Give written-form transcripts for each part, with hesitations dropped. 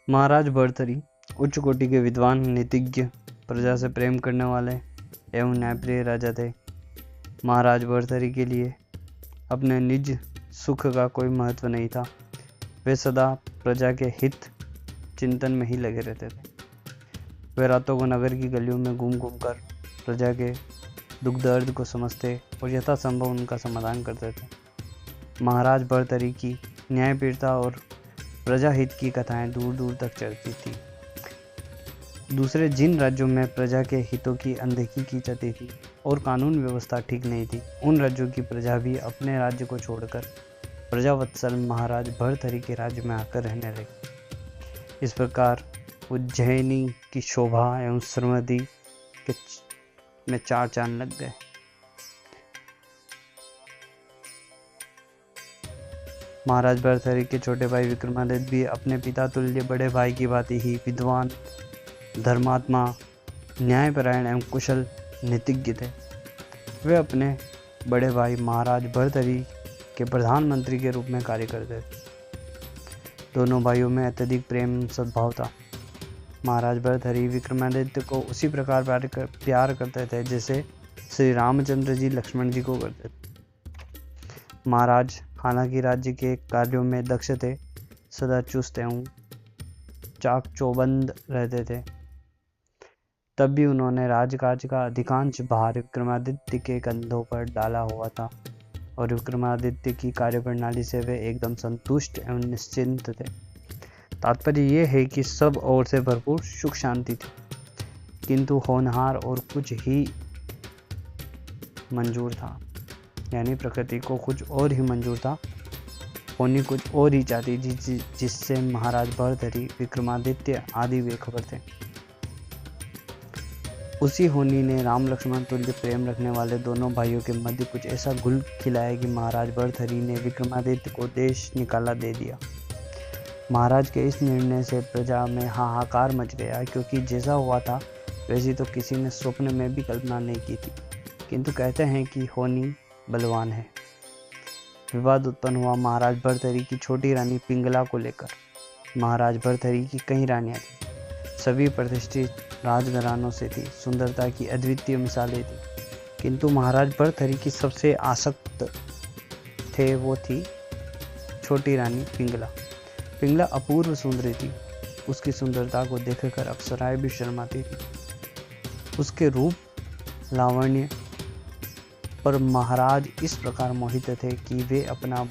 महाराज भर्तृहरि उच्च कोटि के विद्वान, नीतिज्ञ, प्रजा से प्रेम करने वाले एवं न्यायप्रिय राजा थे। महाराज भर्तृहरि के लिए अपने निज सुख का कोई महत्व नहीं था। वे सदा प्रजा के हित चिंतन में ही लगे रहते थे। वे रातों को नगर की गलियों में घूम घूम कर प्रजा के दुख दर्द को समझते और यथासंभव उनका समाधान करते थे। महाराज भर्तृहरि की न्यायप्रियता और प्रजा हित की कथाएं दूर दूर तक चलती थी। दूसरे जिन राज्यों में प्रजा के हितों की अनदेखी की जाती थी और कानून व्यवस्था ठीक नहीं थी, उन राज्यों की प्रजा भी अपने राज्य को छोड़कर प्रजावत्सल महाराज भर्तृहरि के राज्य में आकर रहने लगी। इस प्रकार उज्जैनी की शोभा एवं समृद्धि में चार चांद लग गए। महाराज भर्तृहरि के छोटे भाई विक्रमादित्य भी अपने पिता तुल्य बड़े भाई की भांति ही विद्वान, धर्मात्मा, न्यायपरायण एवं कुशल नीतिज्ञ थे। वे अपने बड़े भाई महाराज भर्तृहरि के प्रधानमंत्री के रूप में कार्य करते थे। दोनों भाइयों में अत्यधिक प्रेम सद्भाव था। महाराज भर्तृहरि विक्रमादित्य को उसी प्रकार प्यार करते थे जैसे श्री रामचंद्र जी लक्ष्मण जी को करते थे। महाराज हालांकि राज्य के कार्यों में दक्ष थे, सदा चुस्त एवं चाक चौबंद रहते थे, तब भी उन्होंने राजकाज का अधिकांश भार विक्रमादित्य के कंधों पर डाला हुआ था और विक्रमादित्य की कार्यप्रणाली से वे एकदम संतुष्ट एवं निश्चिंत थे। तात्पर्य ये है कि सब ओर से भरपूर सुख शांति थी, किंतु होनहार और कुछ ही मंजूर था, यानी प्रकृति को कुछ और ही मंजूर था, होनी कुछ और ही चाहती जिससे महाराज भर्तृहरि, विक्रमादित्य आदि बेखबर थे। उसी होनी ने राम लक्ष्मण तुल्य प्रेम रखने वाले दोनों भाइयों के मध्य कुछ ऐसा घुल खिलाया कि महाराज भर्तृहरि ने विक्रमादित्य को देश निकाला दे दिया। महाराज के इस निर्णय से प्रजा में हाहाकार मच गया, क्योंकि जैसा हुआ था वैसी तो किसी ने स्वप्न में भी कल्पना नहीं की थी। किंतु कहते हैं कि होनी बलवान है। विवाद उत्पन्न हुआ महाराज भर्तृहरि की छोटी रानी पिंगला को लेकर। महाराज भर्तृहरि की कई रानियां थी, सभी प्रतिष्ठित राजघरानों से थी, सुंदरता की अद्वितीय मिसालें थी, किंतु महाराज भर्तृहरि की सबसे आसक्त थे वो थी छोटी रानी पिंगला। पिंगला अपूर्व सुंदरी थी। उसकी सुंदरता को देखकर अप्सराएं भी शर्माती थी। उसके रूप, लावण्य पर महाराज इस प्रकार मोहित थे कि वे अपना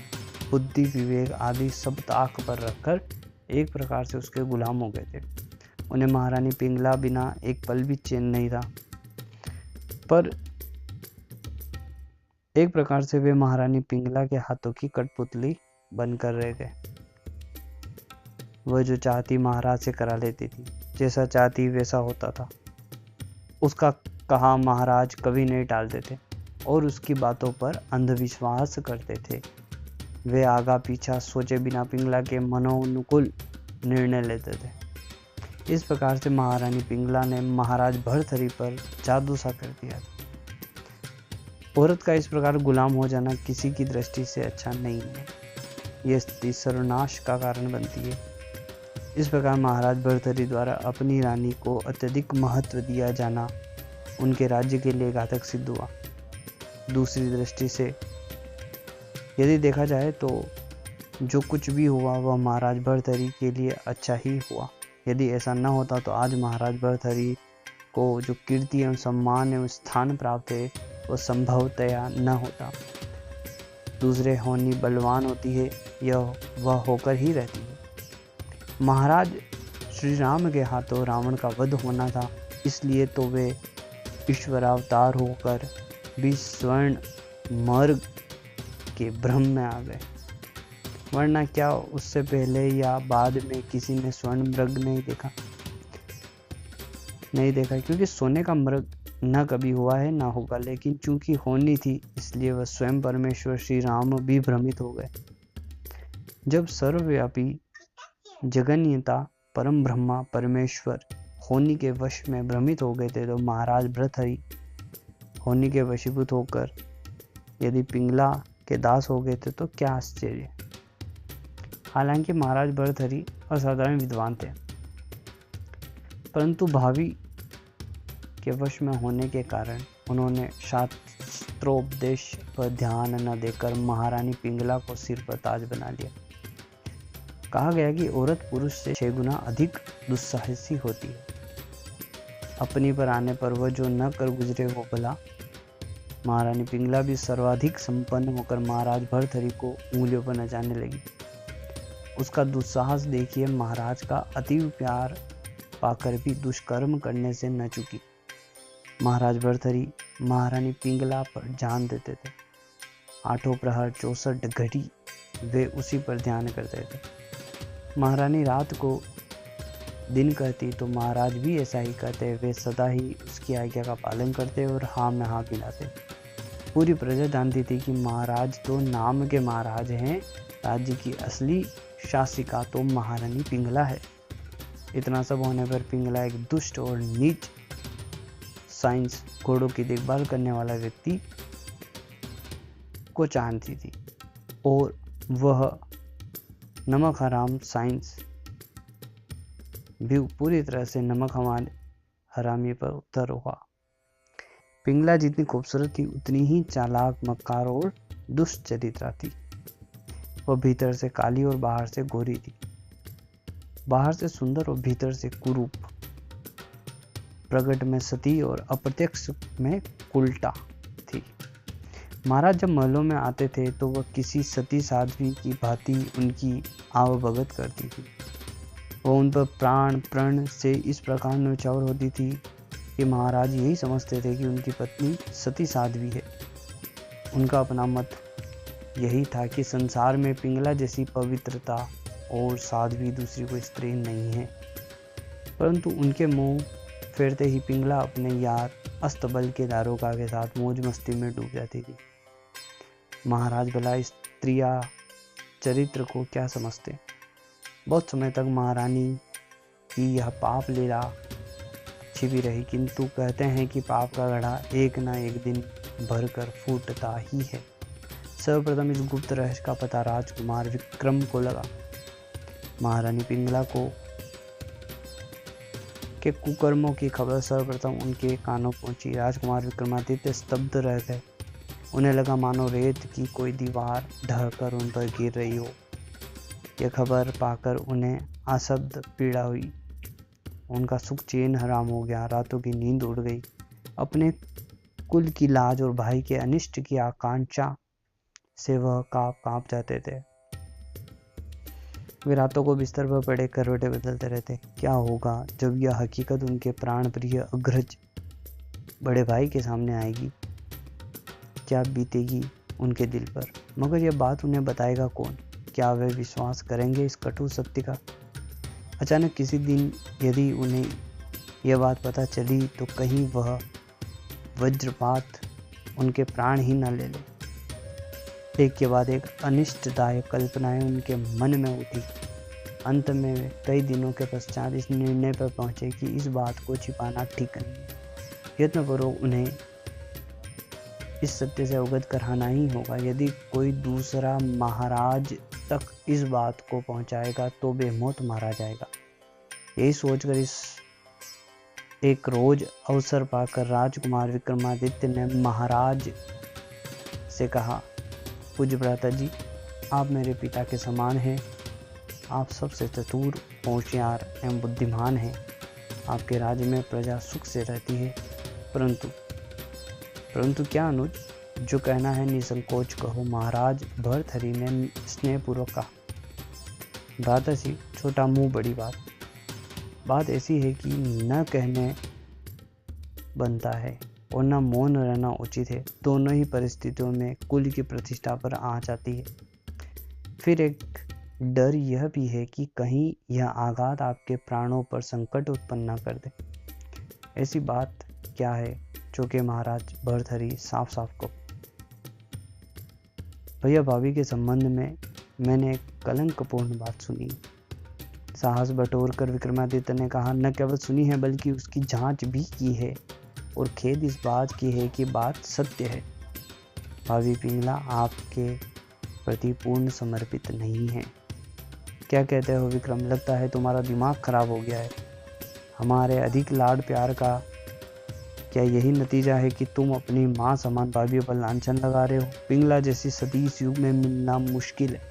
बुद्धि, विवेक आदि सब ताक पर रखकर एक प्रकार से उसके गुलाम हो गए थे। उन्हें महारानी पिंगला बिना एक पल भी चैन नहीं था, पर एक प्रकार से वे महारानी पिंगला के हाथों की कठपुतली बनकर रह गए। वह जो चाहती महाराज से करा लेती थी, जैसा चाहती वैसा होता था। उसका कहा महाराज कभी नहीं टालते थे और उसकी बातों पर अंधविश्वास करते थे। वे आगा पीछा सोचे बिना पिंगला के मनोनुकूल निर्णय लेते थे। इस प्रकार से महारानी पिंगला ने महाराज भर्तृहरि पर जादू सा कर दिया। औरत का इस प्रकार गुलाम हो जाना किसी की दृष्टि से अच्छा नहीं है। यह स्थिति सर्वनाश का कारण बनती है। इस प्रकार महाराज भर्तृहरि द्वारा अपनी रानी को अत्यधिक महत्व दिया जाना उनके राज्य के लिए घातक सिद्ध हुआ। दूसरी दृष्टि से यदि देखा जाए तो जो कुछ भी हुआ वह महाराज भर्तृहरि के लिए अच्छा ही हुआ। यदि ऐसा न होता तो आज महाराज भर्तृहरि को जो कीर्ति एवं सम्मान एवं स्थान प्राप्त है वह संभवतया न होता। दूसरे होनी बलवान होती है, यह वह होकर ही रहती है। महाराज श्री राम के हाथों रावण का वध होना था, इसलिए तो वे ईश्वरावतार होकर भी स्वर्ण मर्ग के भ्रम में आ गए, वरना क्या उससे पहले या बाद में किसी ने स्वर्ण मृग नहीं देखा, क्योंकि सोने का मृग न कभी हुआ है ना होगा, लेकिन चूंकि होनी थी इसलिए वह स्वयं परमेश्वर श्री राम भी भ्रमित हो गए। जब सर्वव्यापी जगन्यता परम ब्रह्मा परमेश्वर होनी के वश में भ्रमित हो गए थे, तो महाराज भर्तृहरि होनी के वशीभूत होकर यदि पिंगला के दास हो गए थे तो क्या आश्चर्य। हालांकि महाराज भर्तहरि असाधारण विद्वान थे, परंतु भावी के वश में होने के कारण उन्होंने शास्त्रोपदेश पर ध्यान न देकर महारानी पिंगला को सिर पर ताज बना लिया। कहा गया कि औरत पुरुष से 6 गुना अधिक दुस्साहसी होती है। अपनी पर आने पर वह जो न कर गुजरे वो भला। महारानी पिंगला भी सर्वाधिक संपन्न होकर महाराज भर्तहरि को उंगलियों पर नचाने लगी। उसका दुस्साहस देखिए महाराज का अतीव प्यार पाकर भी दुष्कर्म करने से न चूकी। महाराज भर्तहरि महारानी पिंगला पर जान देते थे। 8 प्रहर 64 घड़ी वे उसी पर ध्यान करते थे। महारानी रात को दिन कहती तो महाराज भी ऐसा ही करते। वे सदा ही उसकी आज्ञा का पालन करते और हाँ में हाँ मिलाते। पूरी प्रजा जानती थी कि महाराज तो नाम के महाराज हैं, राज्य की असली शासिका तो महारानी पिंगला है। इतना सब होने पर पिंगला एक दुष्ट और नीच साइंस घोड़ों की देखभाल करने वाला व्यक्ति को जानती थी और वह नमक हराम साइंस भी पूरी तरह से नमक हरामी पर उतर हुआ। पिंगला जितनी खूबसूरत थी उतनी ही चालाक, मक्कार और दुष्चरित्रा थी। वह भीतर से काली और बाहर से गोरी थी। बाहर से सुंदर और भीतर से कुरूप, प्रकट में सती और अप्रत्यक्ष में उल्टा थी। महाराज जब महलों में आते थे तो वह किसी सती साध्वी की भांति उनकी आवभगत करती थी। वह उन पर प्राण प्रण से इस प्रकार न्यौछावर होती थी कि महाराज यही समझते थे कि उनकी पत्नी सती साध्वी है। उनका अपना मत यही था कि संसार में पिंगला जैसी पवित्रता और साध्वी दूसरी कोई स्त्री नहीं है। परंतु उनके मुंह फेरते ही पिंगला अपने यार अस्तबल के दारोगा के साथ मौज मस्ती में डूब जाती थी। महाराज भला स्त्रिया चरित्र को क्या समझते। बहुत समय तक महारानी की यह पाप लीला छिपी रही, किंतु कहते हैं कि पाप का घड़ा एक न एक दिन भरकर फूटता ही है। सर्वप्रथम इस गुप्त रहस्य का पता राजकुमार विक्रम को लगा। महारानी पिंगला को के कुकर्मों की खबर सर्वप्रथम उनके कानों पहुंची। राजकुमार विक्रमादित्य स्तब्ध रह गए। उन्हें लगा मानो रेत की कोई दीवार ढहकर उन पर गिर रही हो। यह खबर पाकर उन्हें असब्द पीड़ा हुई। उनका सुख चैन हराम हो गया। रातों की नींद उड़ गई। अपने कुल की लाज और भाई के अनिष्ट की आकांक्षा से वह कांप जाते थे। वे रातों को बिस्तर पर पड़े करवटें बदलते रहते। क्या होगा जब यह हकीकत उनके प्राण प्रिय अग्रज बड़े भाई के सामने आएगी। क्या बीतेगी उनके दिल पर। मगर यह बात उन्हें बताएगा कौन। क्या वे विश्वास करेंगे इस कटु सत्य का। अचानक किसी दिन यदि उन्हें यह बात पता चली तो कहीं वह वज्रपात उनके प्राण ही न ले ले। एक के बाद एक अनिष्टदायक कल्पनाएं उनके मन में उठी। अंत में वे कई दिनों के पश्चात इस निर्णय पर पहुंचे कि इस बात को छिपाना ठीक नहीं है। यत्नपूर्वक उन्हें इस सत्य से अवगत कराना ही होगा। यदि कोई दूसरा महाराज तक इस बात को पहुंचाएगा तो बेमौत मारा जाएगा। यही सोचकर इस एक रोज अवसर पाकर राजकुमार विक्रमादित्य ने महाराज से कहा, पूज्य भ्राता जी, आप मेरे पिता के समान हैं। आप सबसे चतुर, होशियार एवं बुद्धिमान हैं। आपके राज्य में प्रजा सुख से रहती है। परंतु क्या अनुज, जो कहना है निसंकोच कहो। महाराज भर्तहरि ने स्नेहपूर्वक कहा। भ्राता जी, छोटा मुंह बड़ी बात ऐसी है कि न कहने बनता है और न मौन रहना उचित है। दोनों ही परिस्थितियों में कुल की प्रतिष्ठा पर आँच आती है। फिर एक डर यह भी है कि कहीं यह आघात आपके प्राणों पर संकट उत्पन्न न कर दे। ऐसी बात क्या है जो कि महाराज भर्तहरि साफ को। भैया भाभी के संबंध में मैंने एक कलंकपूर्ण बात सुनी। साहस बटोरकर विक्रमादित्य ने कहा, न केवल सुनी है बल्कि उसकी जांच भी की है और खेद इस बात की है कि बात सत्य है। भाभी पिंगला आपके प्रति पूर्ण समर्पित नहीं है। क्या कहते हो विक्रम, लगता है तुम्हारा दिमाग खराब हो गया है। हमारे अधिक लाड प्यार का क्या यही नतीजा है कि तुम अपनी माँ समान भाभी पर लांछन लगा रहे हो? पिंगला जैसी सदी इस युग में मिलना मुश्किल है।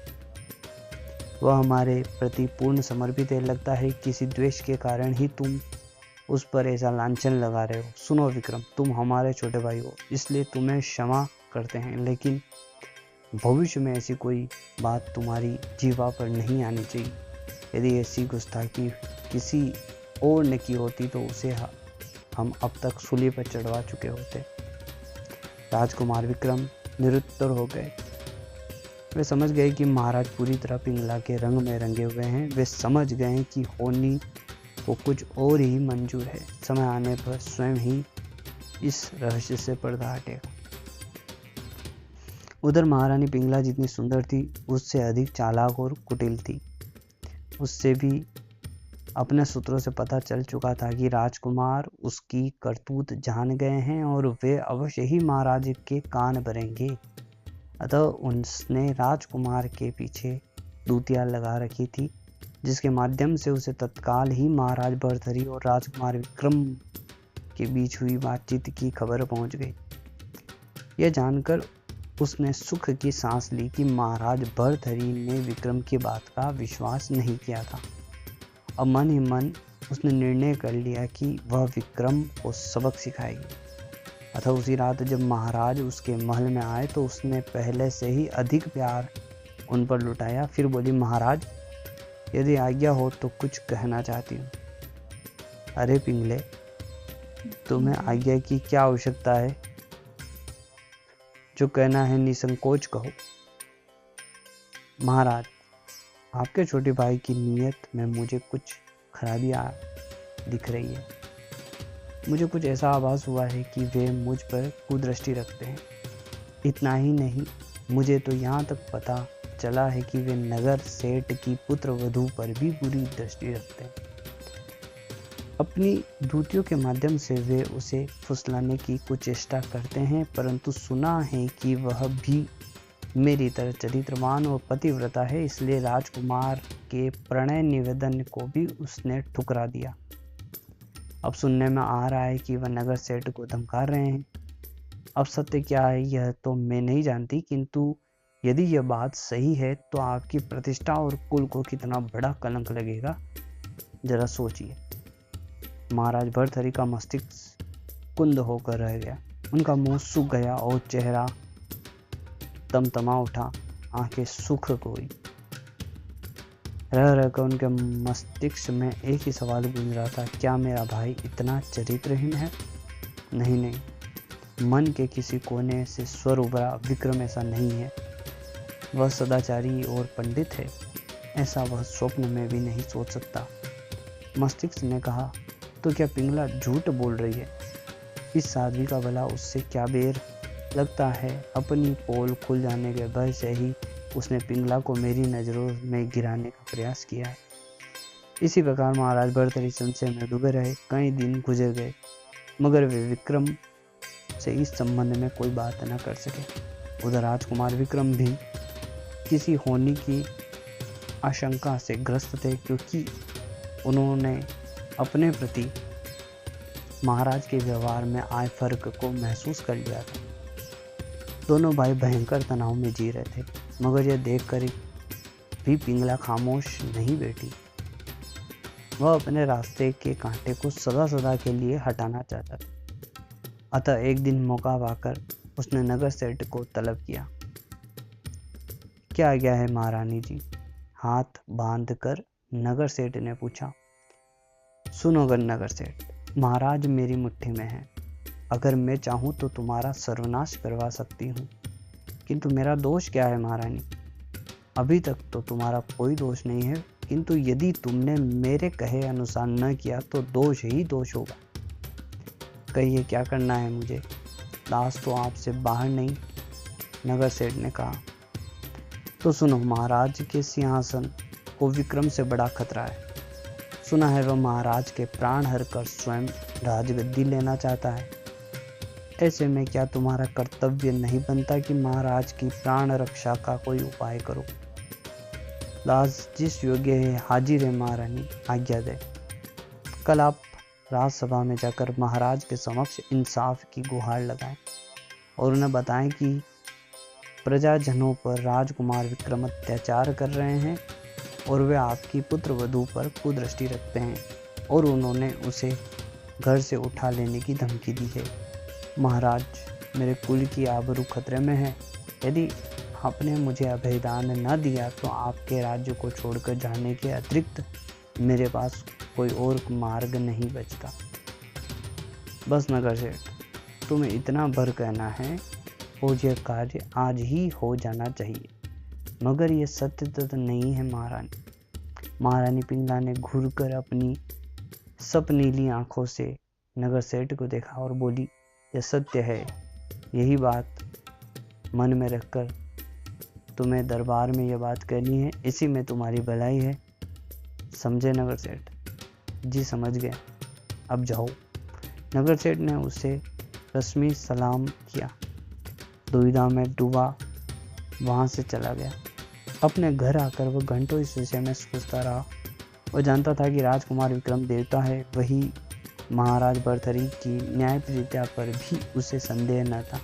वह हमारे प्रति पूर्ण समर्पित है। लगता है किसी द्वेष के कारण ही तुम उस पर ऐसा लांछन लगा रहे हो। सुनो विक्रम, तुम हमारे छोटे भाई हो, इसलिए तुम्हें क्षमा करते हैं, लेकिन भविष्य में ऐसी कोई बात तुम्हारी जीवा पर नहीं आनी चाहिए। यदि ऐसी गुस्ताखी किसी और ने की होती तो उसे हम अब तक सूली पर चढ़वा चुके होते। राजकुमार विक्रम निरुत्तर हो गए। वे समझ गए कि महाराज पूरी तरह पिंगला के रंग में रंगे हुए हैं। वे समझ गए कि होनी को कुछ और ही मंजूर है। समय आने पर स्वयं ही इस रहस्य से पर्दा हटेगा। उधर महारानी पिंगला जितनी सुंदर थी, उससे अधिक चालाक और कुटिल थी। उससे भी अपने सूत्रों से पता चल चुका था कि राजकुमार उसकी करतूत जान गए हैं और वे अवश्य ही महाराज के कान भरेंगे। अतः उसने राजकुमार के पीछे दूतियां लगा रखी थी, जिसके माध्यम से उसे तत्काल ही महाराज भर्तृहरि और राजकुमार विक्रम के बीच हुई बातचीत की खबर पहुंच गई। यह जानकर उसने सुख की सांस ली कि महाराज भर्तृहरि ने विक्रम की बात का विश्वास नहीं किया था। अब मन ही मन उसने निर्णय कर लिया कि वह विक्रम को सबक सिखाएगी। अतः उसी रात जब महाराज उसके महल में आए तो उसने पहले से ही अधिक प्यार उन पर लुटाया। फिर बोली, महाराज यदि आज्ञा हो तो कुछ कहना चाहती हूँ। अरे पिंगले, तुम्हें आज्ञा की क्या आवश्यकता है? जो कहना है निसंकोच कहो। महाराज, आपके छोटे भाई की नीयत में मुझे कुछ खराबियां दिख रही है। मुझे कुछ ऐसा आभास हुआ है कि वे मुझ पर कुदृष्टि रखते हैं। इतना ही नहीं, मुझे तो यहाँ तक पता चला है कि वे नगर सेठ की पुत्र वधू पर भी बुरी दृष्टि रखते हैं। अपनी दूतियों के माध्यम से वे उसे फुसलाने की कुछ चेष्टा करते हैं, परंतु सुना है कि वह भी मेरी तरह चरित्रवान और पतिव्रता है, इसलिए राजकुमार के प्रणय निवेदन को भी उसने ठुकरा दिया। अब सुनने में आ रहा है कि वह नगर सेठ को धमका रहे हैं। अब सत्य क्या है यह तो मैं नहीं जानती, किंतु यदि यह बात सही है तो आपकी प्रतिष्ठा और कुल को कितना बड़ा कलंक लगेगा, जरा सोचिए। महाराज भर्तृहरि का मस्तिष्क कुंद होकर रह गया। उनका मुंह सूख गया और चेहरा तमतमा उठा। आंखें सूख गई। रह रहकर उनके मस्तिष्क में एक ही सवाल गूंज रहा था, क्या मेरा भाई इतना चरित्रहीन है? नहीं, मन के किसी कोने से स्वर उभरा, विक्रम ऐसा नहीं है। वह सदाचारी और पंडित है, ऐसा वह स्वप्न में भी नहीं सोच सकता। मस्तिष्क ने कहा, तो क्या पिंगला झूठ बोल रही है? इस साध्वी का भला उससे क्या बेर? लगता है अपनी पोल खुल जाने के भय से ही उसने पिंगला को मेरी नज़रों में गिराने का प्रयास किया है। इसी प्रकार महाराज भर्तृहरि संशय में डूबे रहे। कई दिन गुजर गए, मगर वे विक्रम से इस संबंध में कोई बात न कर सके। उधर राजकुमार विक्रम भी किसी होनी की आशंका से ग्रस्त थे, क्योंकि उन्होंने अपने प्रति महाराज के व्यवहार में आए फर्क को महसूस कर लिया था। दोनों भाई भयंकर तनाव में जी रहे थे, मगर यह देखकर भी पिंगला खामोश नहीं बैठी। वह अपने रास्ते के कांटे को सदा सदा के लिए हटाना चाहता था। अतः एक दिन मौका पाकर उसने नगर सेठ को तलब किया। क्या आज्ञा है महारानी जी? हाथ बांधकर नगर सेठ ने पूछा। सुनो नगर सेठ, महाराज मेरी मुट्ठी में है। अगर मैं चाहूँ तो तुम्हारा सर्वनाश करवा सकती हूँ, किंतु मेरा दोष क्या है महारानी? अभी तक तो तुम्हारा कोई दोष नहीं है, किंतु यदि तुमने मेरे कहे अनुसार न किया तो दोष ही दोष होगा। कहिए क्या करना है मुझे? दास तो आपसे बाहर नहीं, नगर सेठ ने कहा। तो सुनो, महाराज के सिंहासन को विक्रम से बड़ा खतरा है। सुना है वह महाराज के प्राण हर कर स्वयं राजगद्दी लेना चाहता है। ऐसे में क्या तुम्हारा कर्तव्य नहीं बनता कि महाराज की प्राण रक्षा का कोई उपाय करो? दास जिस योग्य है हाजिर है महारानी, आज्ञा दे। कल आप राजसभा में जाकर महाराज के समक्ष इंसाफ की गुहार लगाएं और उन्हें बताएं कि प्रजाजनों पर राजकुमार विक्रम अत्याचार कर रहे हैं और वे आपकी पुत्र वधू पर कुदृष्टि रखते हैं और उन्होंने उसे घर से उठा लेने की धमकी दी है। महाराज, मेरे कुल की आबरू खतरे में है। यदि आपने मुझे अभयदान न दिया तो आपके राज्य को छोड़कर जाने के अतिरिक्त मेरे पास कोई और मार्ग नहीं बचता। बस नगर सेठ, तुम्हें इतना भर कहना है और यह कार्य आज ही हो जाना चाहिए। मगर यह सत्य तो नहीं है महारानी। महारानी पिंगला ने घूरकर अपनी सपनीली आंखों से नगर सेठ को देखा और बोली, यह सत्य है। यही बात मन में रखकर तुम्हें दरबार में यह बात कहनी है। इसी में तुम्हारी भलाई है। समझे नगर सेठ? जी समझ गए, अब जाओ। नगर सेठ ने उसे रस्मी सलाम किया, दुविधा में डूबा वहां से चला गया। अपने घर आकर वह घंटों इस विषय में सोचता रहा। वह जानता था कि राजकुमार विक्रम देवता है, वही महाराज भर्तृहरि की न्यायप्रियता पर भी उसे संदेह न था।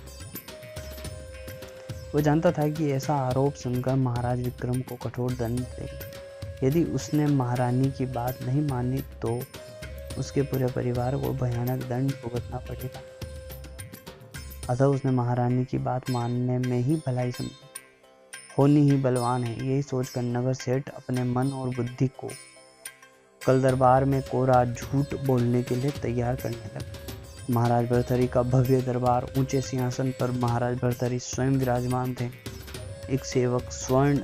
वह जानता था कि ऐसा आरोप सुनकर महाराज विक्रम को कठोर दंड देगी। यदि उसने महारानी की बात नहीं मानी तो उसके पूरे परिवार को भयानक दंड भुगतना पड़ेगा। अतः उसने महारानी की बात मानने में ही भलाई समझी। होनी ही बलवान है, यही सोचकर नगर सेठ अपने मन और बुद्धि को कल दरबार में कोरा झूठ बोलने के लिए तैयार करने लगा। महाराज भर्तृहरि का भव्य दरबार, ऊंचे सिंहासन पर महाराज भर्तृहरि स्वयं विराजमान थे। एक सेवक स्वर्ण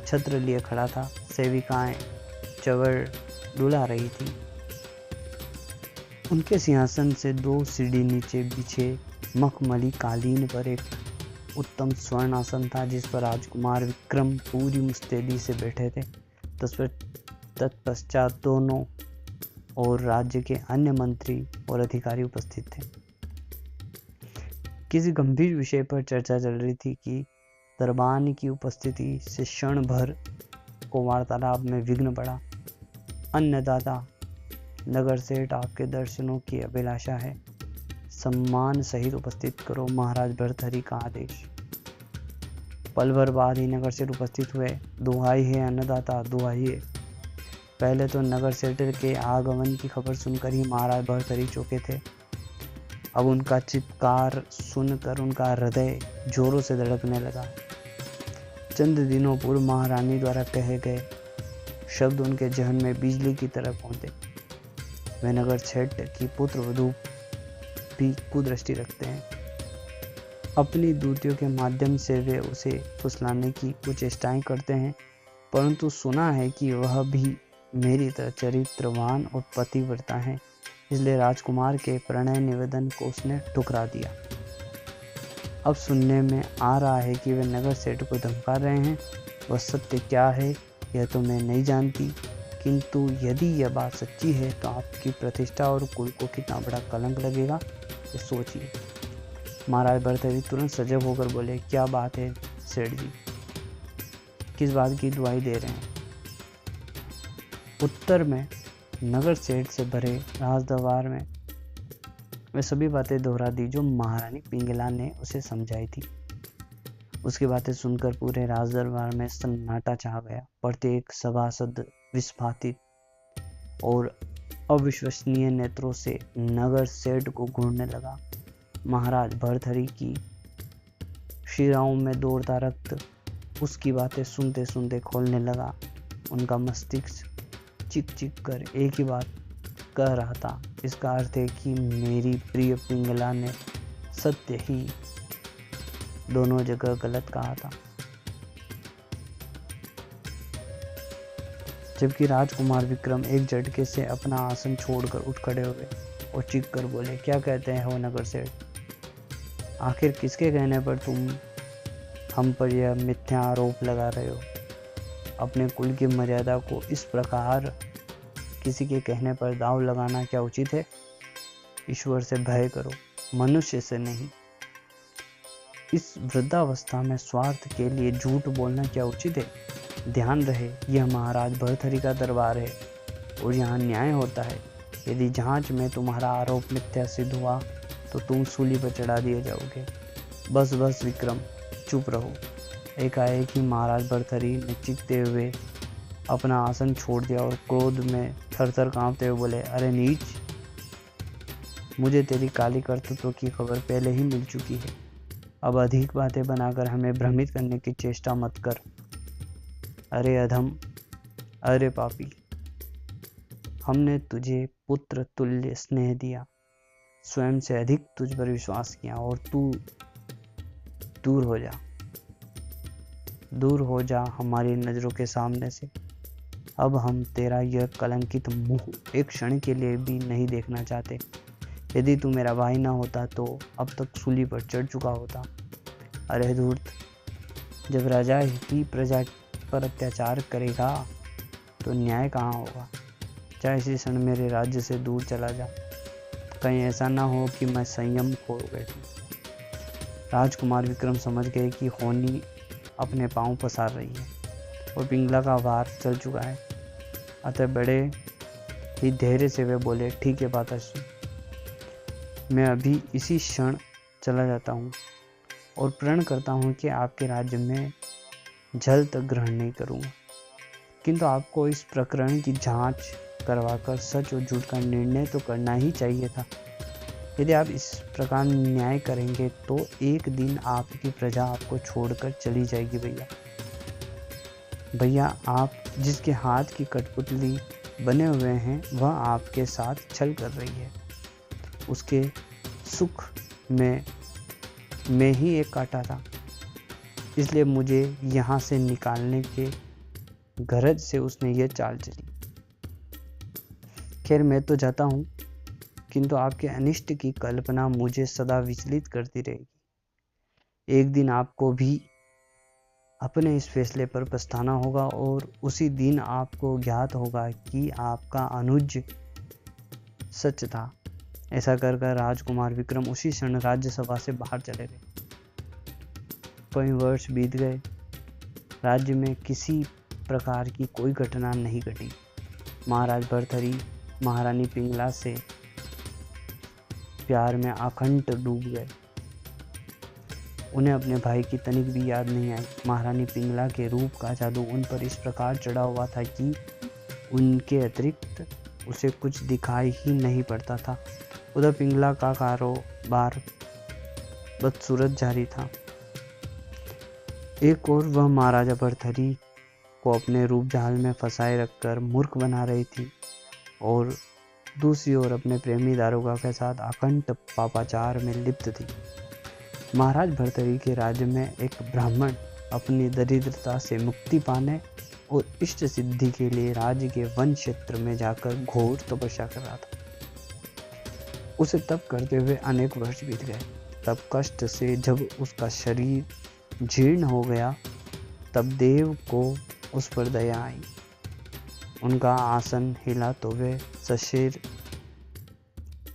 छत्र लिए खड़ा था। सेविकाएं चवर डुला रही थी। उनके सिंहासन से 2 सीढ़ी नीचे बिछे मखमली कालीन पर एक उत्तम स्वर्ण आसन था, जिस पर राजकुमार विक्रम पूरी मुस्तैदी से बैठे थे। तत्पश्चात दोनों और राज्य के अन्य मंत्री और अधिकारी उपस्थित थे। किसी गंभीर विषय पर चर्चा चल रही थी कि दरबान की उपस्थिति से क्षण भर को वार्तालाप में विघ्न पड़ा। अन्नदाता, नगर सेठ आपके दर्शनों की अभिलाषा है, सम्मान सहित उपस्थित करो, महाराज भर्तृहरि का आदेश। पल भर बाद ही नगर सेठ उपस्थित हुए। दुहाई है अन्नदाता, दुहाई है। पहले तो नगर सेठ के आगमन की खबर सुनकर ही महाराज भर्तृहरि चौंके थे। अब उनका चित्कार सुनकर उनका हृदय जोरों से धड़कने लगा। चंद दिनों पूर्व महारानी द्वारा कहे गए शब्द उनके जहन में बिजली की तरह पहुंचे। वे नगर सेठ की पुत्र वधू भी कुदृष्टि रखते हैं। अपनी दूतियों के माध्यम से वे उसे फुसलाने की कुछ चेष्टाएं करते हैं, परंतु सुना है कि वह भी मेरी तरह चरित्रवान और पतिव्रता है, इसलिए राजकुमार के प्रणय निवेदन को उसने ठुकरा दिया। अब सुनने में आ रहा है कि वे नगर सेठ को धमका रहे हैं। वह सत्य क्या है यह तो मैं नहीं जानती, किंतु यदि यह बात सच्ची है तो आपकी प्रतिष्ठा और कुल को कितना बड़ा कलंक लगेगा, ये सोचिए। महाराज भर्तृहरि तुरंत सजग होकर बोले, क्या बात है सेठ जी, किस बात की दुहाई दे रहे हैं? उत्तर में नगर सेठ से भरे राज दरबार में वे सभी बातें दोहरा दी जो महारानी पिंगला ने उसे समझाई थी। उसकी बातें सुनकर पूरे राज दरबार में सन्नाटा छा गया। प्रत्येक सभासद विस्फारित और अविश्वसनीय नेत्रों से नगर सेठ को घूरने लगा। महाराज भर्तृहरि की शिराओं में दौड़ता रक्त उसकी बातें सुनते सुनते खोलने लगा। उनका मस्तिष्क चिक चिक कर एक ही बात कह रहा था, इसका अर्थ है कि मेरी प्रिय पिंगला ने सत्य ही दोनों जगह गलत कहा था। जबकि राजकुमार विक्रम एक झटके से अपना आसन छोड़कर उठ खड़े हुए और चीख कर बोले, क्या कहते हैं हो नगर सेठ? आखिर किसके कहने पर तुम हम पर यह मिथ्या आरोप लगा रहे हो? अपने कुल की मर्यादा को इस प्रकार किसी के कहने पर दांव लगाना क्या उचित है? ईश्वर से भय करो, मनुष्य से नहीं। इस वृद्धावस्था में स्वार्थ के लिए झूठ बोलना क्या उचित है? ध्यान रहे, यह महाराज भर्तहरि का दरबार है और यहाँ न्याय होता है। यदि जांच में तुम्हारा आरोप मिथ्या सिद्ध हुआ तो तुम सूली पर चढ़ा दिए जाओगे। बस बस विक्रम, चुप रहो। एकाएक ही महाराज भर्तहरि ने चीखते हुए अपना आसन छोड़ दिया और क्रोध में थरथर कांपते हुए बोले, अरे नीच, मुझे तेरी काली करतूतों की खबर पहले ही मिल चुकी है। अब अधिक बातें बनाकर हमें भ्रमित करने की चेष्टा मत कर। अरे अधम, अरे पापी, हमने तुझे पुत्र तुल्य स्नेह दिया, स्वयं से अधिक तुझ पर विश्वास किया और तू दूर हो जा, दूर हो जा हमारी नजरों के सामने से। अब हम तेरा यह कलंकित मुंह एक क्षण के लिए भी नहीं देखना चाहते। यदि तू मेरा भाई ना होता तो अब तक सूली पर चढ़ चुका होता। अरे धूर्त, जब राजा ही प्रजा पर अत्याचार करेगा तो न्याय कहाँ होगा। चाहे इसी क्षण मेरे राज्य से दूर चला जा, कहीं ऐसा ना हो कि मैं संयम खो बैठूं। राजकुमार विक्रम समझ गए कि होनी अपने पांव पसार रही है और पिंगला का वार चल चुका है। अतः बड़े ही धैर्य से वे बोले, ठीक है माताश्री, मैं अभी इसी क्षण चला जाता हूँ और प्रण करता हूँ कि आपके राज्य में जल तक ग्रहण नहीं करूँगा। किंतु आपको इस प्रकरण की जांच करवाकर सच और झूठ का निर्णय तो करना ही चाहिए था। यदि आप इस प्रकार न्याय करेंगे तो एक दिन आपकी प्रजा आपको छोड़कर चली जाएगी। भैया, आप जिसके हाथ की कठपुतली बने हुए हैं वह आपके साथ छल कर रही है। उसके सुख में मैं ही एक कांटा था, इसलिए मुझे यहाँ से निकालने के गरज से उसने यह चाल चली। खैर, मैं तो जाता हूँ, किंतु आपके अनिष्ट की कल्पना मुझे सदा विचलित करती रहेगी। एक दिन आपको भी अपने इस फैसले पर पछताना होगा और उसी दिन आपको ज्ञात होगा कि आपका अनुज सच था। ऐसा कर राजकुमार विक्रम उसी क्षण राज्यसभा से बाहर चले गए। कई वर्ष बीत गए, राज्य में किसी प्रकार की कोई घटना नहीं घटी। महाराज भर्तहरि महारानी पिंगला से प्यार में अखंड डूब गए। उन्हें अपने भाई की तनिक भी याद नहीं आई। महारानी पिंगला के रूप का जादू उन पर इस प्रकार चढ़ा हुआ था कि उनके अतिरिक्त उसे कुछ दिखाई ही नहीं पड़ता था। उधर पिंगला का कारोबार बदसूरत जारी था। एक और वह महाराजा भर्तहरि को अपने रूप जाल में फंसाए रखकर मूर्ख बना रही थी और दूसरी ओर अपने प्रेमी दारोगा के साथ अखंड पापाचार में लिप्त थी। महाराज भर्तहरि के राज्य में एक ब्राह्मण अपनी दरिद्रता से मुक्ति पाने और इष्ट सिद्धि के लिए राज्य के वन क्षेत्र में जाकर घोर तपस्या कर रहा था। उसे तप करते हुए अनेक वर्ष बीत गए। तब कष्ट से जब उसका शरीर जीर्ण हो गया, तब देव को उस पर दया आई। उनका आसन हिला तो वे सशेर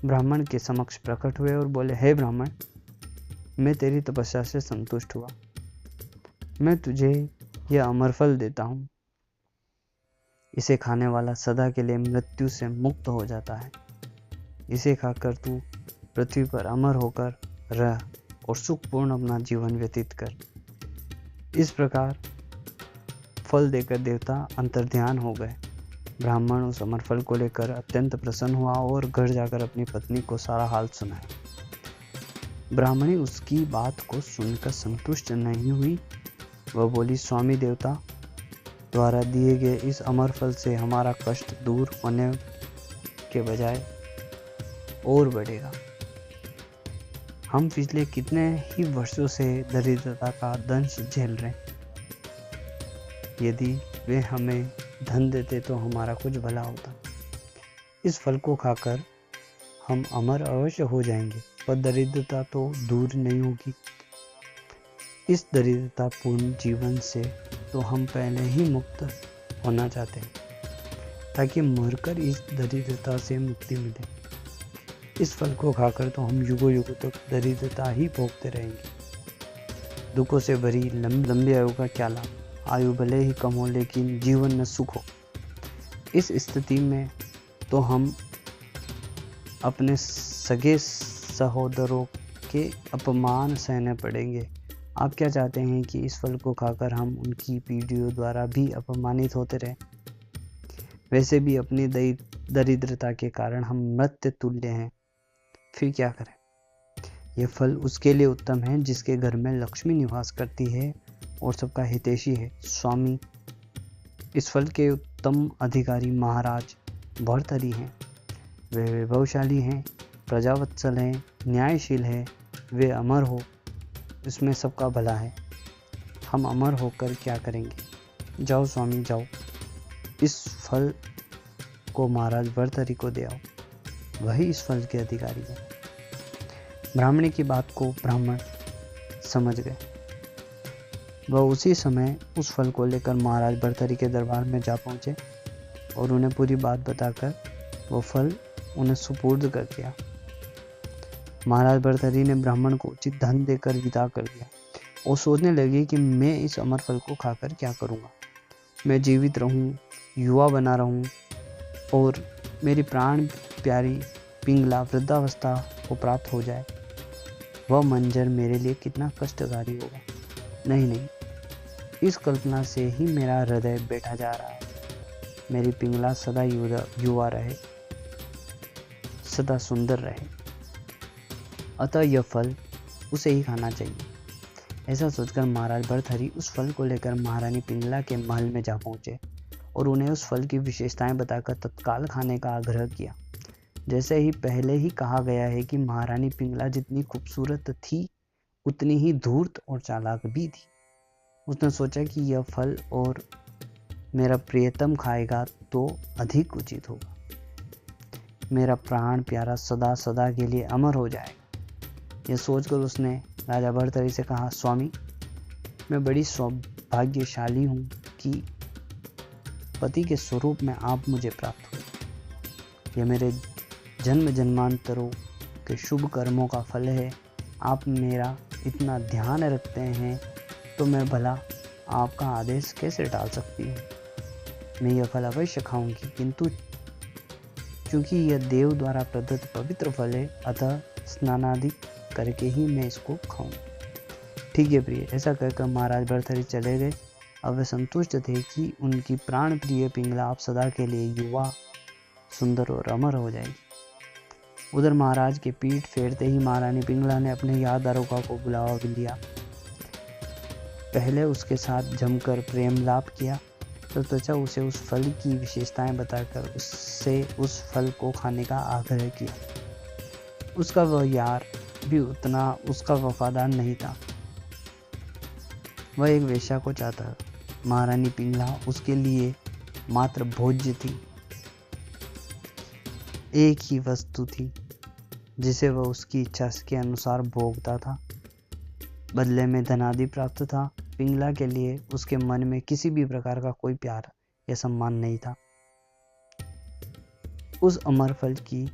ब्राह्मण के समक्ष प्रकट हुए और बोले, हे ब्राह्मण, मैं तेरी तपस्या से संतुष्ट हुआ। मैं तुझे यह अमर फल देता हूँ। इसे खाने वाला सदा के लिए मृत्यु से मुक्त हो जाता है। इसे खाकर तू पृथ्वी पर अमर होकर रह और सुखपूर्ण अपना जीवन व्यतीत कर। इस प्रकार फल देकर देवता अंतर्ध्यान हो गए। ब्राह्मण उस अमर फल को लेकर अत्यंत प्रसन्न हुआ और घर जाकर अपनी पत्नी को सारा हाल सुनाया। ब्राह्मणी उसकी बात को सुनकर संतुष्ट नहीं हुई। वह बोली, स्वामी देवता द्वारा दिए गए इस अमर फल से हमारा कष्ट दूर होने के बजाय और बढ़ेगा। हम पिछले कितने ही वर्षों से दरिद्रता का दंश झेल रहे हैं। यदि वे हमें धन देते तो हमारा कुछ भला होता। इस फल को खाकर हम अमर अवश्य हो जाएंगे, पर दरिद्रता तो दूर नहीं होगी। इस दरिद्रतापूर्ण जीवन से तो हम पहले ही मुक्त होना चाहते हैं, ताकि मरकर इस दरिद्रता से मुक्ति मिले। इस फल को खाकर तो हम युगों युगों तक दरिद्रता ही भोगते रहेंगे। दुखों से भरी लंबी आयु का क्या लाभ। आयु भले ही कम हो लेकिन जीवन में सुख हो। इस स्थिति में तो हम अपने सगे सहोदरों के अपमान सहने पड़ेंगे। आप क्या चाहते हैं कि इस फल को खाकर हम उनकी पीढ़ियों द्वारा भी अपमानित होते रहें? वैसे भी अपनी दरिद्रता के कारण हम मर्त्य तुल्य हैं, फिर क्या करें? यह फल उसके लिए उत्तम है जिसके घर में लक्ष्मी निवास करती है और सबका हितैषी है। स्वामी, इस फल के उत्तम अधिकारी महाराज भर्तृहरि हैं। वे वैभवशाली हैं, प्रजावत्सल हैं, न्यायशील हैं, वे अमर हो, इसमें सबका भला है। हम अमर होकर क्या करेंगे? जाओ स्वामी जाओ, इस फल को महाराज भर्तृहरि को दे आओ, वही इस फल के अधिकारी है। ब्राह्मणी की बात को ब्राह्मण समझ गए। वह उसी समय उस फल को लेकर महाराज भर्तृहरि के दरबार में जा पहुंचे और उन्हें पूरी बात बताकर वह फल उन्हें सुपुर्द कर दिया। महाराज भर्तृहरि ने ब्राह्मण को उचित धन देकर विदा कर दिया और सोचने लगे कि मैं इस अमर फल को खाकर क्या करूँगा। मैं जीवित रहूँ, युवा बना रहूँ और मेरी प्राण प्यारी पिंगला वृद्धावस्था को प्राप्त हो जाए, वह मंजर मेरे लिए कितना कष्टकारी होगा। नहीं, इस कल्पना से ही मेरा हृदय बैठा जा रहा है। मेरी पिंगला सदा युवा रहे, सदा सुंदर रहे, अतः यह फल उसे ही खाना चाहिए। ऐसा सोचकर महाराज भर्तृहरि उस फल को लेकर महारानी पिंगला के महल में जा पहुंचे और उन्हें उस फल की विशेषताएं बताकर तत्काल खाने का आग्रह किया। जैसे ही पहले ही कहा गया है कि महारानी पिंगला जितनी खूबसूरत थी उतनी ही धूर्त और चालाक भी थी। उसने सोचा कि यह फल और मेरा प्रियतम खाएगा तो अधिक उचित होगा, मेरा प्राण प्यारा सदा सदा के लिए अमर हो जाएगा। यह सोचकर उसने राजा भर्तृहरि से कहा, स्वामी, मैं बड़ी सौभाग्यशाली हूँ कि पति के स्वरूप में आप मुझे प्राप्त हुए। यह मेरे जन्म जन्मांतरों के शुभ कर्मों का फल है। आप मेरा इतना ध्यान रखते हैं तो मैं भला आपका आदेश कैसे टाल सकती हूँ। मैं यह फल अवश्य खाऊंगी, किंतु क्योंकि यह देव द्वारा प्रदत्त पवित्र फल है, अतः स्नानादि करके ही मैं इसको खाऊंगी। ठीक है प्रिय। ऐसा कहकर महाराज भर्तृहरि चले गए। अब वे संतुष्ट थे कि उनकी प्राण प्रिय पिंगला आप सदा के लिए युवा, सुंदर और अमर हो जाएगी। उधर महाराज की पीठ फेरते ही महारानी पिंगला ने अपने याद दारोगा को बुलावा भी लिया। पहले उसके साथ जमकर प्रेम लाभ किया, तो त्वचा उसे उस फल की विशेषताएं बताकर उससे उस फल को खाने का आग्रह किया। उसका वह यार भी उतना उसका वफादार नहीं था। वह एक वेश्या को चाहता था। महारानी पिंगला उसके लिए मात्र भोज्य थी, एक ही वस्तु थी जिसे वह उसकी इच्छा के अनुसार भोगता था। बदले में धनादि प्राप्त था। पिंगला के लिए उसके मन में किसी भी प्रकार का कोई प्यार या सम्मान नहीं था। उस अमर फल की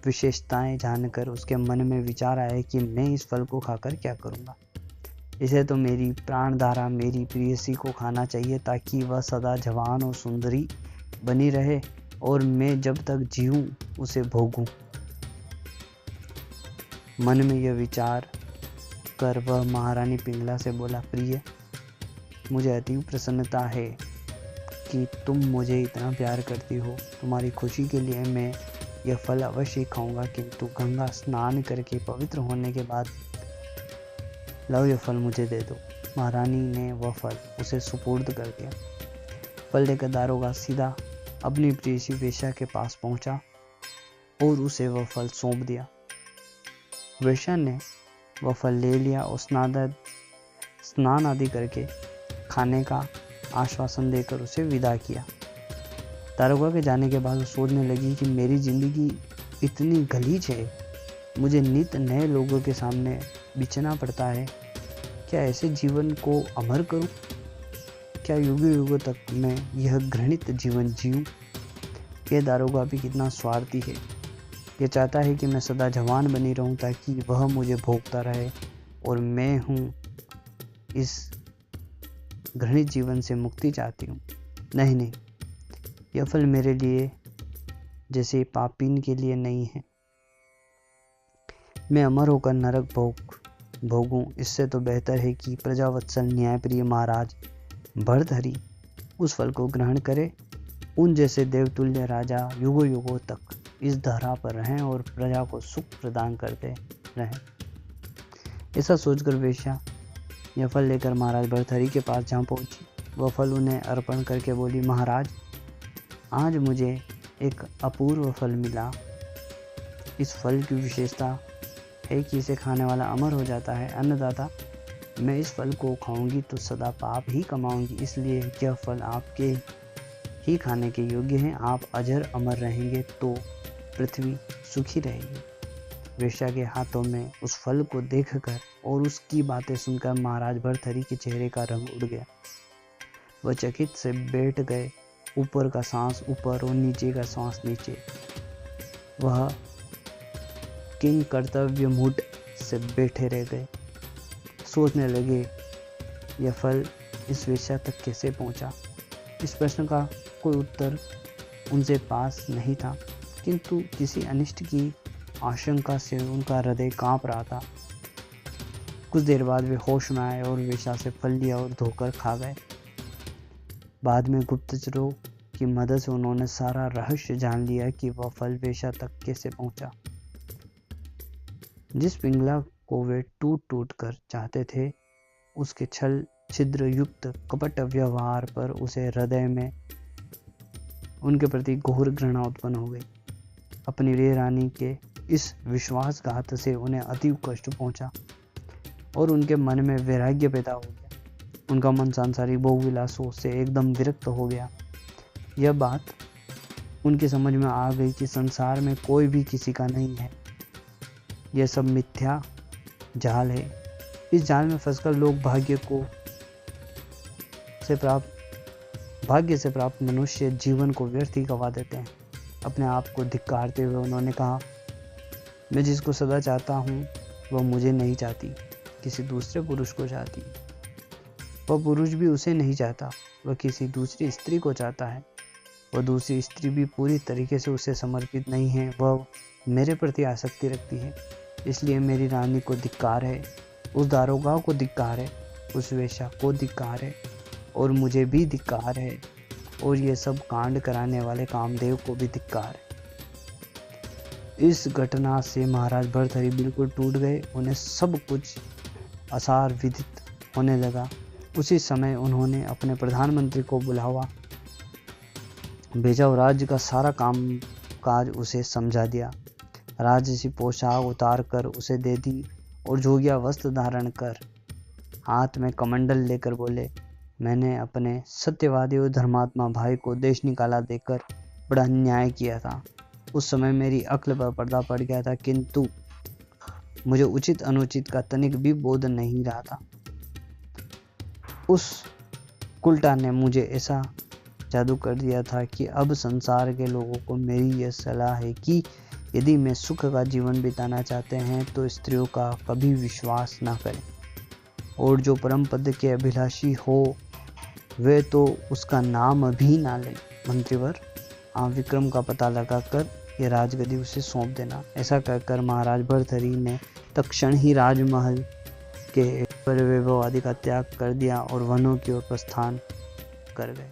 विशेषताएं जानकर उसके मन में विचार आया कि मैं इस फल को खाकर क्या करूँगा। इसे तो मेरी प्राणधारा मेरी प्रेयसी को खाना चाहिए ताकि वह सदा जवान और सुंदरी बनी रहे और मैं जब तक जीऊँ उसे भोगूं। मन में यह विचार कर वह महारानी पिंगला से बोला, प्रिय, मुझे अति प्रसन्नता है कि तुम मुझे इतना प्यार करती हो। तुम्हारी खुशी के लिए मैं यह फल अवश्य खाऊंगा, किंतु गंगा स्नान करके पवित्र होने के बाद लो यह फल मुझे दे दो। महारानी ने वह फल उसे सुपुर्द कर दिया। फल लेकर दारोगा सीधा अपनी प्रेयसी वेश्या के पास पहुंचा और उसे वह फल सौंप दिया। वेश्या ने वह फल ले लिया और स्नान आदि करके खाने का आश्वासन देकर उसे विदा किया। दारोगा के जाने के बाद वो सोचने लगी कि मेरी जिंदगी इतनी गलीज है, मुझे नित्य नए लोगों के सामने बिछना पड़ता है। क्या ऐसे जीवन को अमर करूं? क्या युगों युगों तक मैं यह घृणित जीवन जीऊं? यह दारोगा भी कितना स्वार्थी है। यह चाहता है कि मैं सदा जवान बनी रहूं ताकि वह मुझे भोगता रहे और मैं हूं इस घृणित जीवन से मुक्ति चाहती हूँ। नहीं नहीं, यह फल मेरे लिए जैसे पापीन के लिए नहीं है। मैं अमर होकर नरक भोगूं, इससे तो बेहतर है कि प्रजावत्सल न्यायप्रिय महाराज भर्तहरि उस फल को ग्रहण करे। उन जैसे देवतुल्य राजा युगों युगों तक इस धरा पर रहें और प्रजा को सुख प्रदान करते रहें। ऐसा सोचकर वेश्या यह फल लेकर महाराज भर्तहरि के पास जहाँ पहुंची, वह फल उन्हें अर्पण करके बोली, महाराज, आज मुझे एक अपूर्व फल मिला। इस फल की विशेषता है कि इसे खाने वाला अमर हो जाता है। अन्नदाता, मैं इस फल को खाऊंगी तो सदा पाप ही कमाऊंगी, इसलिए यह फल आपके ही खाने के योग्य है। आप अजर अमर रहेंगे तो पृथ्वी सुखी रहेगी। वेश्या के हाथों में उस फल को देखकर और उसकी बातें सुनकर महाराज भर्तहरि के चेहरे का रंग उड़ गया। वह चकित से बैठ गए, ऊपर का सांस ऊपर और नीचे का सांस नीचे। वह किंग कर्तव्य मूड से बैठे रह गए, सोचने लगे, यह फल इस वेश्या तक कैसे पहुंचा। इस प्रश्न का कोई उत्तर उनसे पास नहीं था, किंतु किसी अनिष्ट की आशंका से उनका हृदय कांप रहा था। कुछ देर बाद वे होश में आए और वेश्या से फल लिया और धोकर खा गए। बाद में गुप्तचरों की मदद से उन्होंने सारा रहस्य जान लिया कि वह फल वेश्या तक कैसे पहुंचा। जिस पिंगला को वे टूट टूट कर चाहते थे, उसके छल छिद्र युक्त कपट व्यवहार पर उसे हृदय में उनके प्रति घोर घृणा उत्पन्न हो गई। अपनी प्रिय रानी के इस विश्वासघात से उन्हें अति कष्ट पहुंचा और उनके मन में वैराग्य पैदा हो गया। उनका मन सांसारिक भोगविलासों से एकदम विरक्त हो गया। यह बात उनकी समझ में आ गई कि संसार में कोई भी किसी का नहीं है। यह सब मिथ्या जाल है। इस जाल में फंसकर लोग भाग्य से प्राप्त मनुष्य जीवन को व्यर्थ ही गवा देते हैं। अपने आप को धिक्कारते हुए उन्होंने कहा, मैं जिसको सदा चाहता हूँ वह मुझे नहीं चाहती, किसी दूसरे पुरुष को चाहती। वह पुरुष भी उसे नहीं चाहता, वह किसी दूसरी स्त्री को चाहता है। वह दूसरी स्त्री भी पूरी तरीके से उसे समर्पित नहीं है, वह मेरे प्रति आसक्ति रखती है। इसलिए मेरी रानी को धिक्कार है, उस दारोगा को धिक्कार है, उस वेश्या को धिक्कार है और मुझे भी धिक्कार है, और ये सब कांड कराने वाले कामदेव को भी धिक्कार है। इस घटना से महाराज भर्तहरि बिल्कुल टूट गए। उन्हें सब कुछ असार विदित होने लगा। उसी समय उन्होंने अपने प्रधानमंत्री को बुलावा भेजा और राज्य का सारा काम काज उसे समझा दिया। राजसी पोशाक उतार कर उसे दे दी और जोगिया वस्त्र धारण कर हाथ में कमंडल लेकर बोले, मैंने अपने सत्यवादी और धर्मात्मा भाई को देश निकाला देकर बड़ा अन्याय किया था। उस समय मेरी अक्ल पर पर्दा पड़ गया था, किंतु मुझे उचित अनुचित का तनिक भी बोध नहीं रहा था। उस कुलटा ने मुझे ऐसा जादू कर दिया था कि अब संसार के लोगों को मेरी यह सलाह है कि यदि मैं सुख का जीवन बिताना चाहते हैं तो स्त्रियों का कभी विश्वास ना करें, और जो परम पद के अभिलाषी हो वे तो उसका नाम भी ना लें। मंत्रीवर, आप विक्रम का पता लगाकर ये राजगद्दी उसे सौंप देना। ऐसा कहकर महाराज भर्तहरि ने तत्क्षण ही राजमहल के वैभव आदि का त्याग कर दिया और वनों की ओर प्रस्थान कर गए।